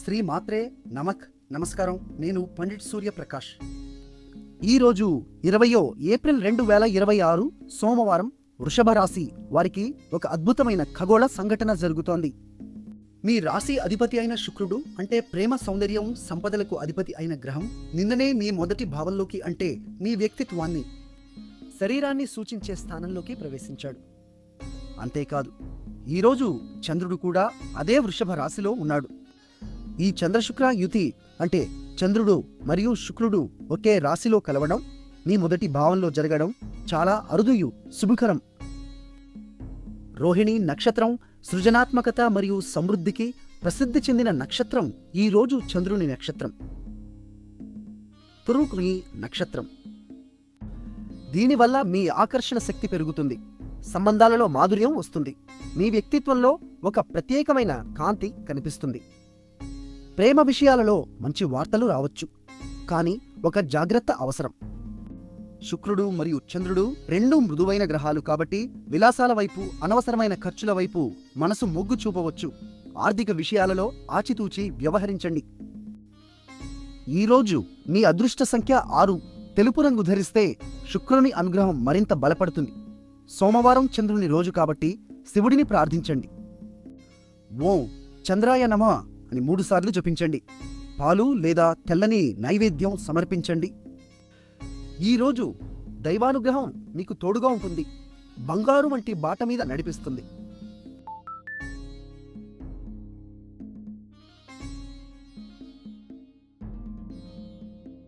శ్రీ మాత్రే నమక్ నమస్కారం. నేను పండిట్ సూర్యప్రకాష్. ఈరోజు 20 ఏప్రిల్ 2026 సోమవారం. వృషభ రాశి వారికి ఒక అద్భుతమైన ఖగోళ సంఘటన జరుగుతోంది. మీ రాశి అధిపతి అయిన శుక్రుడు, అంటే ప్రేమ, సౌందర్యం, సంపదలకు అధిపతి అయిన గ్రహం, నిన్ననే మీ మొదటి భావంలోకి, అంటే మీ వ్యక్తిత్వాన్ని, శరీరాన్ని సూచించే స్థానంలోకి ప్రవేశించాడు. అంతేకాదు, ఈరోజు చంద్రుడు కూడా అదే వృషభ రాశిలో ఉన్నాడు. ఈ చంద్రశుక్ర యుతి, అంటే చంద్రుడు మరియు శుక్రుడు ఒకే రాశిలో కలవడం, మీ మొదటి భావంలో జరగడం చాలా అరుదుయు, శుభకరం. రోహిణి నక్షత్రం సృజనాత్మకత మరియు సమృద్ధికి ప్రసిద్ధి చెందిన నక్షత్రం. ఈ రోజు చంద్రుని నక్షత్రం పురుషుని నక్షత్రం. దీనివల్ల మీ ఆకర్షణ శక్తి పెరుగుతుంది, సంబంధాలలో మాధుర్యం వస్తుంది, మీ వ్యక్తిత్వంలో ఒక ప్రత్యేకమైన కాంతి కనిపిస్తుంది. ప్రేమ విషయాలలో మంచి వార్తలు రావచ్చు, కానీ ఒక జాగ్రత్త అవసరం. శుక్రుడు మరియు చంద్రుడు రెండూ మృదువైన గ్రహాలు కాబట్టి విలాసాల వైపు, అనవసరమైన ఖర్చుల వైపు మనసు మొగ్గు చూపవచ్చు. ఆర్థిక విషయాలలో ఆచితూచి వ్యవహరించండి. ఈరోజు మీ అదృష్ట సంఖ్య 6. తెలుపు రంగు ధరిస్తే శుక్రుని అనుగ్రహం మరింత బలపడుతుంది. సోమవారం చంద్రుని రోజు కాబట్టి శివుడిని ప్రార్థించండి. ఓం చంద్రాయ నమః అని 3 సార్లు జపించండి. పాలు లేదా తెల్లని నైవేద్యం సమర్పించండి. ఈరోజు దైవానుగ్రహం మీకు తోడుగా ఉంటుంది. బంగారు వంటి బాట మీద నడిపిస్తుంది.